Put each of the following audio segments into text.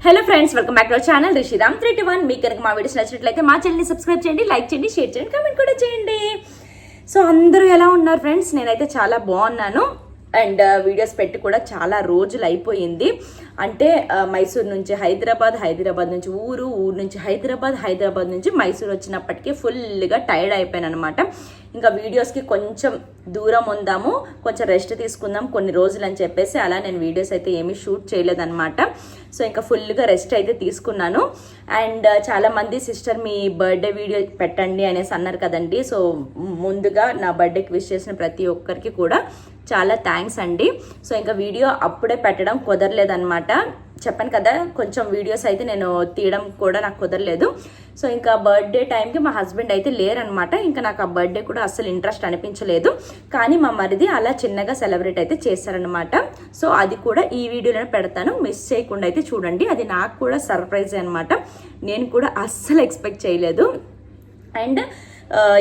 Hello friends, welcome back to our channel Rishiram 321. మీకు కనుక మా వీడియోస్ నచ్చినట్లయితే మా ఛానల్ని సబ్స్క్రైబ్ చేయండి, లైక్ చేయండి, షేర్ చేయండి, కామెంట్ కూడా చేయండి. సో అందరూ ఎలా ఉన్నారు ఫ్రెండ్స్? నేనైతే చాలా బాగున్నాను. అండ్ వీడియోస్ పెట్టి కూడా చాలా రోజులు అయిపోయింది. అంటే మైసూర్ నుంచి హైదరాబాద్, హైదరాబాద్ నుంచి ఊరు నుంచి హైదరాబాద్ నుంచి మైసూర్ వచ్చినప్పటికీ ఫుల్గా టైర్డ్ అయిపోయాను అనమాట. ఇంకా వీడియోస్కి కొంచెం దూరం ఉందాము, కొంచెం రెస్ట్ తీసుకుందాం కొన్ని రోజులు అని చెప్పేసి అలా నేను వీడియోస్ అయితే ఏమీ షూట్ చేయలేదన్నమాట. సో ఇంకా ఫుల్గా రెస్ట్ అయితే తీసుకున్నాను. అండ్ చాలామంది సిస్టర్ మీ బర్త్డే వీడియో పెట్టండి అనేసి అన్నారు కదండి. సో ముందుగా నా బర్త్డేకి విష్ చేసిన ప్రతి ఒక్కరికి కూడా చాలా థ్యాంక్స్ అండి. సో ఇంకా వీడియో అప్పుడే పెట్టడం కుదరలేదన్నమాట. చెప్పాను కదా, కొంచెం వీడియోస్ అయితే నేను తీయడం కూడా నాకు కుదరలేదు. సో ఇంకా బర్త్డే టైంకి మా హస్బెండ్ అయితే లేరనమాట. ఇంకా నాకు ఆ బర్త్డే కూడా అస్సలు ఇంట్రెస్ట్ అనిపించలేదు. కానీ మా మరిది అలా చిన్నగా సెలబ్రేట్ అయితే చేశారనమాట. సో అది కూడా ఈ వీడియోలోనే పెడతాను, మిస్ చేయకుండా అయితే చూడండి. అది నాకు కూడా సర్ప్రైజ్ అనమాట. నేను కూడా అస్సలు ఎక్స్పెక్ట్ చేయలేదు. అండ్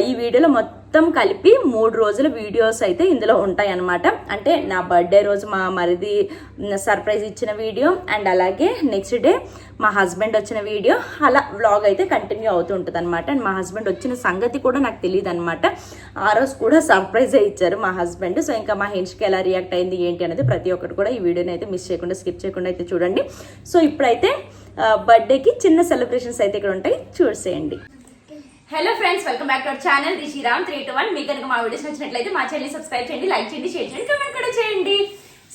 ఈ వీడియోలో మొత్తం కలిపి 3 రోజుల వీడియోస్ అయితే ఇందులో ఉంటాయి అన్నమాట. అంటే నా బర్త్డే రోజు మా మరిది సర్ప్రైజ్ ఇచ్చిన వీడియో, అండ్ అలాగే నెక్స్ట్ డే మా హస్బెండ్ వచ్చిన వీడియో, అలా వ్లాగ్ అయితే కంటిన్యూ అవుతూ ఉంటుంది అనమాట. అండ్ మా హస్బెండ్ వచ్చిన సంగతి కూడా నాకు తెలియదు అనమాట. ఆ రోజు కూడా సర్ప్రైజే ఇచ్చారు మా హస్బెండ్. సో ఇంకా మా హెన్స్కి ఎలా రియాక్ట్ అయింది ఏంటి అనేది ప్రతి ఒక్కటి కూడా ఈ వీడియోని అయితే మిస్ చేయకుండా, స్కిప్ చేయకుండా అయితే చూడండి. సో ఇప్పుడైతే బర్త్డేకి చిన్న సెలబ్రేషన్స్ అయితే ఇక్కడ ఉంటాయి, చూసేయండి. Hello friends, welcome back to our channel Rishiram 321. మీకు కనుక మా వీడియోస్ నచ్చినట్లయితే మా ఛానల్ని సబ్స్క్రైబ్ చేయండి, లైక్ చేయండి, షేర్ చేయండి, కామెంట్ కూడా చేయండి.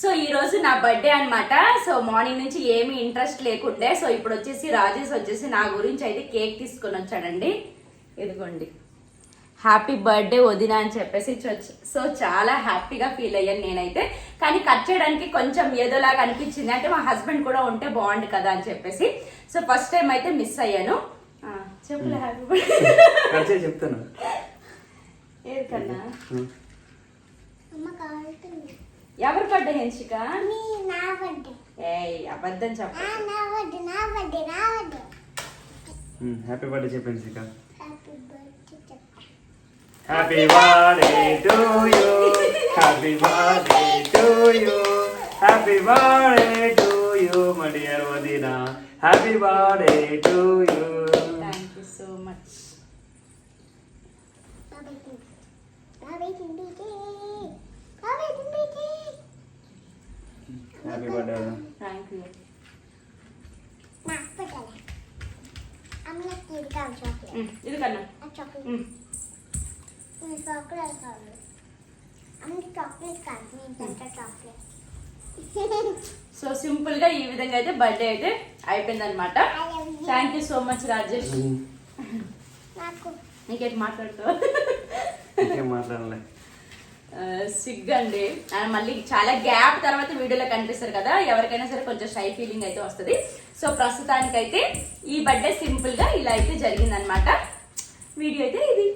సో ఈ రోజు నా బర్త్డే అనమాట. సో మార్నింగ్ నుంచి ఏమీ ఇంట్రెస్ట్ లేకుండే. సో ఇప్పుడు రాజేష్ వచ్చేసి నా గురించి అయితే కేక్ తీసుకొని వచ్చాడండి. ఇదిగోండి, హ్యాపీ బర్త్డే వదినా అని చెప్పేసి. సో చాలా హ్యాపీగా ఫీల్ అయ్యాను నేనైతే. కానీ కట్ చేయడానికి కొంచెం ఏదోలాగా అనిపించింది. అంటే మా హస్బెండ్ కూడా ఉంటే బాగుండు కదా అని చెప్పేసి. సో ఫస్ట్ టైం అయితే మిస్ అయ్యాను. చెప్పులే హ్యాపీ బర్త్డే చెప్తాను. ఏదికన్నా ఎవరి బర్త్డే హెన్షిక? అబద్ధం చెప్ప. హ్యాపీ బర్త్డే చెప్పు హెన్షిక. Happy birthday to you, happy birthday to you, happy birthday to you my dear వదినా, happy birthday to you. Thank you so much. Happy birthday. Thank you. ఇది కన్నా so simple గా ఈ విధంగా అయితే బర్త్డే అయితే అయిపోయింది అనమాట. Thank you so much Rajesh. నీకేంటి మాట్లాడుతావు? మాట్లాడలే, సిగ్గండి. మళ్ళీ చాలా గ్యాప్ తర్వాత వీడియోలో కనిపిస్తారు కదా, ఎవరికైనా సరే కొంచెం షై ఫీలింగ్ అయితే వస్తుంది. సో ప్రస్తుతానికైతే ఈ బర్త్డే సింపుల్ గా ఇలా అయితే జరిగిందనమాట. వీడియో అయితే ఇది.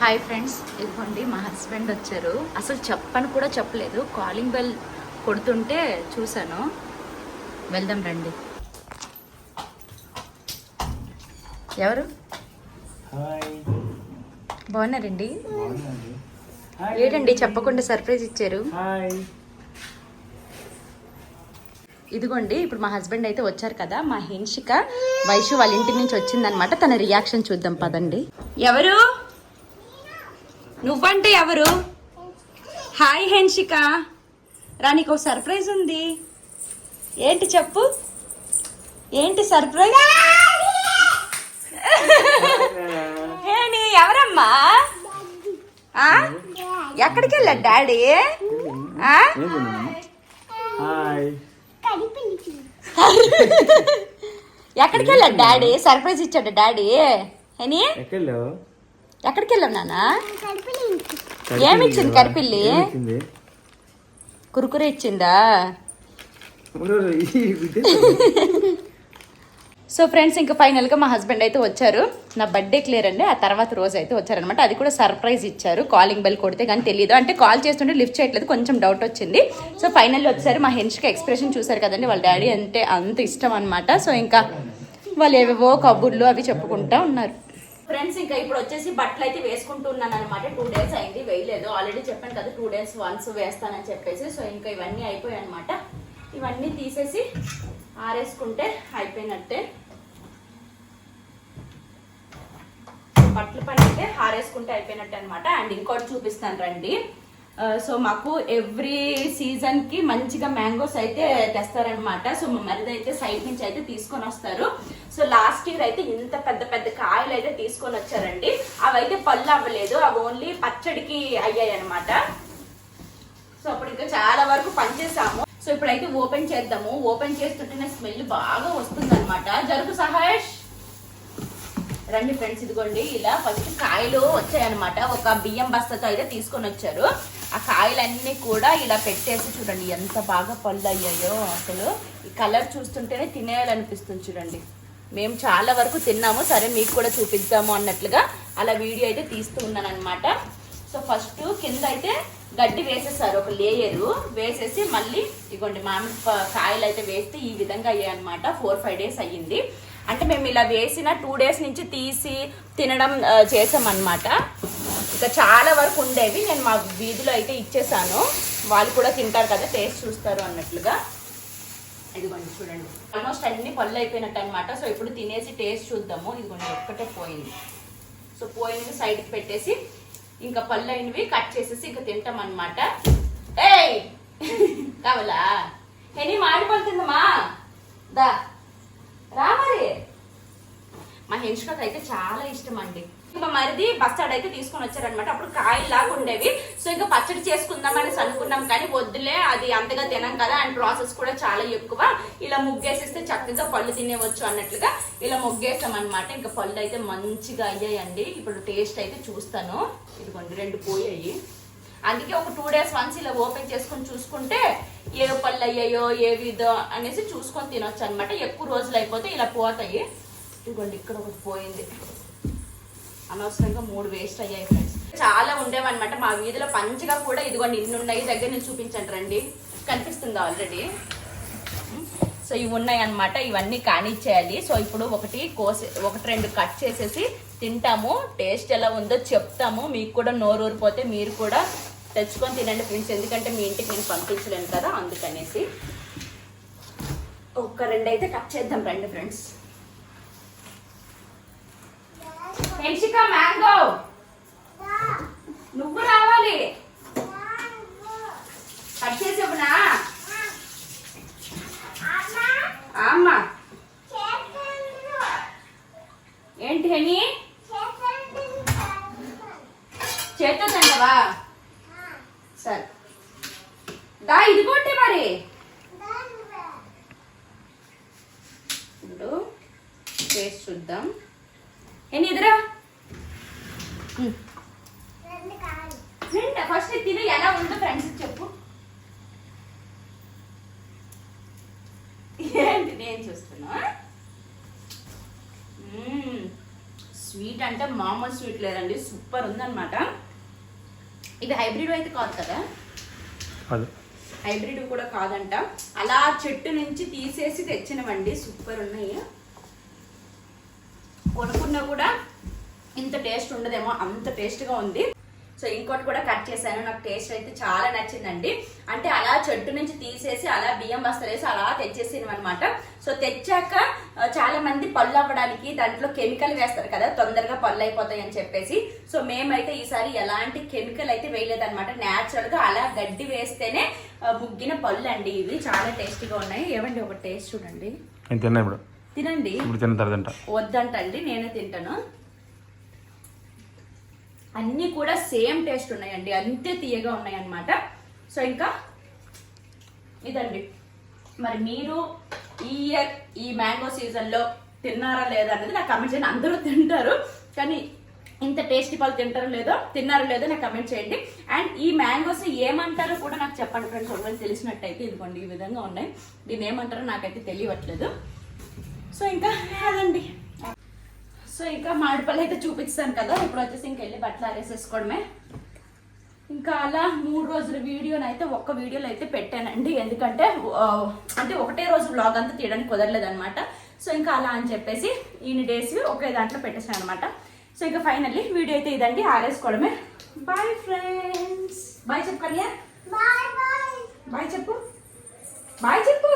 హాయ్ ఫ్రెండ్స్, ఇదిగోండి మా హస్బెండ్ వచ్చారు. అసలు చెప్పని కూడా చెప్పలేదు, కాలింగ్ బెల్ కొడుతుంటే చూశాను. వెళ్దాం రండి. ఎవరు? బాగున్నారండి? ఏంటండి చెప్పకుండా సర్ప్రైజ్ ఇచ్చారు? ఇదిగోండి, ఇప్పుడు మా హస్బెండ్ అయితే వచ్చారు కదా. మా హెన్షిక వైషు వాళ్ళ ఇంటి నుంచి వచ్చిందనమాట. తన రియాక్షన్ చూద్దాం పదండి. ఎవరు నువ్వంటే ఎవరు? హాయ్ హెన్షిక, రా, నీకు సర్ప్రైజ్ ఉంది. ఏంటి చెప్పు, ఏంటి సర్ప్రైజ్? ఏని ఎవరమ్మా? ఎక్కడికి వెళ్ళా డాడీ? ఎక్కడికి వెళ్ళా డాడీ? సర్ప్రైజ్ ఇచ్చాడు డాడీ. ఏని ఎక్కడికి వెళ్ళాం నాన్న? ఏమిచ్చింది కరిపిల్లి? కురుకురే ఇచ్చిందా? సో ఫ్రెండ్స్, ఇంకా ఫైనల్గా మా హస్బెండ్ అయితే వచ్చారు. నా బర్త్డే క్లియర్ అండి, ఆ తర్వాత రోజు అయితే వచ్చారనమాట. అది కూడా సర్ప్రైజ్ ఇచ్చారు. కాలింగ్ బెల్ కొడితే కానీ తెలియదు, అంటే కాల్ చేస్తుంటే లిఫ్ట్ చేయట్లేదు, కొంచెం డౌట్ వచ్చింది. సో ఫైనల్లీ వచ్చారు. మా హెన్షిక ఎక్స్ప్రెషన్ చూసారు కదండి, వాళ్ళ డాడీ అంటే అంత ఇష్టం అనమాట. సో ఇంకా వాళ్ళు ఏవేవో కబుర్లు అవి చెప్పుకుంటా ఉన్నారు. ఫ్రెండ్స్, ఇంకా ఇప్పుడు వచ్చేసి బట్టలు అయితే వేసుకుంటున్నాను అనమాట. 2 days అయింది వేయలేదు. ఆల్రెడీ చెప్పాను కదా 2 days వన్స్ వేస్తానని చెప్పేసి. సో ఇంకా ఇవన్నీ అయిపోయాయి అనమాట. ఇవన్నీ తీసేసి ఆరేసుకుంటే అయిపోయినట్టే. బట్టల పని అయితే ఆరేసుకుంటే అయిపోయినట్టు అనమాట. అండ్ ఇంకోటి చూపిస్తాను రండి. సో మాకు ఎవ్రీ సీజన్ కి మంచిగా మ్యాంగోస్ అయితే తెస్తారనమాట. సో మా మరిది అయితే సైడ్ నుంచి అయితే తీసుకొని వస్తారు. సో లాస్ట్ ఇయర్ అయితే ఇంత పెద్ద పెద్ద కాయలు అయితే తీసుకొని వచ్చారండి. అవి అయితే పళ్ళు అవ్వలేదు, అవి ఓన్లీ పచ్చడికి అయ్యాయి అనమాట. సో అప్పుడు ఇంకా చాలా వరకు పనిచేసాము. సో ఇప్పుడైతే ఓపెన్ చేద్దాము. ఓపెన్ చేస్తుంటేనే స్మెల్ బాగా వస్తుంది అనమాట. జరుగు సహాష్. రండి ఫ్రెండ్స్, ఇదిగోండి ఇలా ఫస్ట్ కాయలు వచ్చాయన్నమాట. ఒక బియ్యం బస్తాతో అయితే తీసుకొని వచ్చారు. ఆ కాయలన్నీ కూడా ఇలా పెట్టేసి చూడండి ఎంత బాగా పళ్ళు అయ్యాయో. అసలు ఈ కలర్ చూస్తుంటేనే తినేయాలనిపిస్తుంది చూడండి. మేము చాలా వరకు తిన్నాము, సరే మీకు కూడా చూపిద్దాము అన్నట్లుగా అలా వీడియో అయితే తీస్తూ ఉన్నాను అనమాట. సో ఫస్ట్ కింద అయితే గడ్డి వేసేసారు, ఒక లేయరు వేసేసి మళ్ళీ ఇగోండి మామిడి కాయలు అయితే వేస్తే ఈ విధంగా అయ్యాయి అనమాట. 4-5 days అయ్యింది. అంటే మేము ఇలా వేసిన 2 days నుంచి తీసి తినడం చేసామన్నమాట. ఇంకా చాలా వరకు ఉండేవి నేను మా వీధిలో అయితే ఇచ్చేసాను. వాళ్ళు కూడా తింటారు కదా, టేస్ట్ చూస్తారు అన్నట్లుగా. ఇదిగోండి చూడండి ఆల్మోస్ట్ అన్ని పళ్ళు అయిపోయినట్టు అనమాట. సో ఇప్పుడు తినేసి టేస్ట్ చూద్దాము. ఇదిగోండి ఒక్కటే పోయింది. సో పోయినవి సైడ్కి పెట్టేసి ఇంకా పళ్ళు అయినవి కట్ చేసేసి ఇంకా తింటాం అనమాట. ఏయ్ కావాలా ఎనీ మాడిపళ్ళు తిందమ్మా, దా రా. మరి మా హెన్షుకకు అయితే చాలా ఇష్టం అండి. ఇంకా మరిది బస్తాడు అయితే తీసుకొని వచ్చారనమాట. అప్పుడు కాయలు లాగా ఉండేవి. సో ఇంకా పచ్చడి చేసుకుందాం అనేసి అనుకున్నాం, కానీ వద్దులే అది అంతగా తినాం కదా, అండ్ ప్రాసెస్ కూడా చాలా ఎక్కువ. ఇలా ముగ్గేసేస్తే చక్కగా పళ్ళు తినేవచ్చు అన్నట్లుగా ఇలా ముగ్గేసాం అనమాట. ఇంకా పళ్ళు అయితే మంచిగా అయ్యాయండి. ఇప్పుడు టేస్ట్ అయితే చూస్తాను. ఇదిగోండి 2 పోయాయి. అందుకే ఒక 2 days వన్స్ ఇలా ఓపెన్ చేసుకొని చూసుకుంటే ఏ పళ్ళు అయ్యాయో ఏ విధో అనేసి చూసుకొని తినొచ్చు అనమాట. ఎక్కువ రోజులు అయిపోతే ఇలా పోతాయి. ఇదిగోండి ఇక్కడ ఒకటి పోయింది, అనవసరంగా 3 వేస్ట్ అయ్యాయి ఫ్రెండ్స్. చాలా ఉండేవన్నమాట మా వీధిలో పంచగా కూడా. ఇదిగోండి ఇన్ని ఉన్నాయి, దగ్గర నుంచి చూపించండి రండి. కనిపిస్తుంది ఆల్రెడీ. సో ఇవి ఉన్నాయి అనమాట, ఇవన్నీ కానిచ్చేయాలి. సో ఇప్పుడు ఒకటి 2 కట్ చేసేసి తింటాము. టేస్ట్ ఎలా ఉందో చెప్తాము. మీకు కూడా నోరు ఊరిపోతే మీరు కూడా తెచ్చుకొని తినండి ఫ్రెండ్స్. ఎందుకంటే మీ ఇంటికి నేను పంపించలేను కదా, అందుకనేసి. ఒక 2 అయితే కట్ చేద్దాం రండి ఫ్రెండ్స్. హెన్షిక మ్యాంగో నువ్వు రావాలి. కట్ చేసేవునా అమ్మా? ఏంటి హెని చేస్తుందంటవా? సరే దా, ఇది కొట్టే మరి. ఇప్పుడు టేస్ట్ చూద్దాం. ఎన్ని ఎదురా ఫస్ట్ తిని ఎలా ఉందో ఫ్రెండ్స్ చెప్పు. ఏంటి నేను చూస్తున్నా? స్వీట్ అంటే మామూలు స్వీట్ లేదండి, సూపర్ ఉందన్నమాట. ఇది హైబ్రిడ్ అయితే కాదు కదా, హైబ్రిడ్ కూడా కాదంట. అలా చెట్టు నుంచి తీసేసి తెచ్చినవండి. సూపర్ ఉన్నాయి. కొనుక్కున్నా కూడా ఇంత టేస్ట్ ఉండదేమో, అంత టేస్ట్గా ఉంది. సో ఇంకోటి కూడా కట్ చేశాను. నాకు టేస్ట్ అయితే చాలా నచ్చిందండి. అంటే అలా చెట్టు నుంచి తీసేసి అలా బియ్యం బస్తాలు వేసి అలా తెచ్చేసినవన్నమాట. సో తెచ్చాక చాలా మంది పళ్ళు అవ్వడానికి దాంట్లో కెమికల్ వేస్తారు కదా, తొందరగా పళ్ళు అయిపోతాయి అని చెప్పేసి. సో మేమైతే ఈసారి ఎలాంటి కెమికల్ అయితే వేయలేదన్నమాట. న్యాచురల్ గా అలా గడ్డి వేస్తేనే ముగ్గిన పళ్ళు అండి. ఇవి చాలా టేస్టీగా ఉన్నాయి. ఏమండి ఒక టేస్ట్ చూడండి. తినండి. వద్దంటండి, నేనే తింటాను. అన్నీ కూడా సేమ్ టేస్ట్ ఉన్నాయండి, అంతే తీయగా ఉన్నాయి అన్నమాట. సో ఇంకా ఇదండి. మరి మీరు ఈ ఇయర్ ఈ మ్యాంగో సీజన్లో తిన్నారా లేదా అనేది నాకు కమెంట్ చేయండి. అందరూ తింటారు, కానీ ఇంత టేస్టీ పళ్ళు తిన్నారో లేదో నాకు కమెంట్ చేయండి. అండ్ ఈ మ్యాంగోస్ ఏమంటారో కూడా నాకు చెప్పండి ఫ్రెండ్స్. ఒకవేళ తెలిసినట్టయితే ఇదిగోండి ఈ విధంగా ఉన్నాయి. దీన్ని ఏమంటారో నాకైతే తెలియట్లేదు. సో ఇంకా అదండి. సో ఇంకా మామిడిపళ్ళు అయితే చూపిస్తాను కదా. ఇప్పుడు వచ్చేసి ఇంకెళ్ళి బట్టలు ఆరేసేసుకోవడమే. ఇంకా అలా 3 రోజుల వీడియోని అయితే ఒక్క వీడియోలో అయితే పెట్టానండి. ఎందుకంటే అంటే ఒకటే రోజు వ్లాగ్ అంతా తీయడానికి కుదరలేదు అనమాట. సో ఇంకా అలా అని చెప్పేసి ఇన్ని డేస్ ఒకే దాంట్లో పెట్టేసాను అనమాట. సో ఇంకా ఫైనల్లీ వీడియో అయితే ఇదండి, ఆరేసుకోవడమే. Bye friends. బాయ్ చెప్పు కళ్యాణ్. బాయ్ చెప్పు. బాయ్ చెప్పు.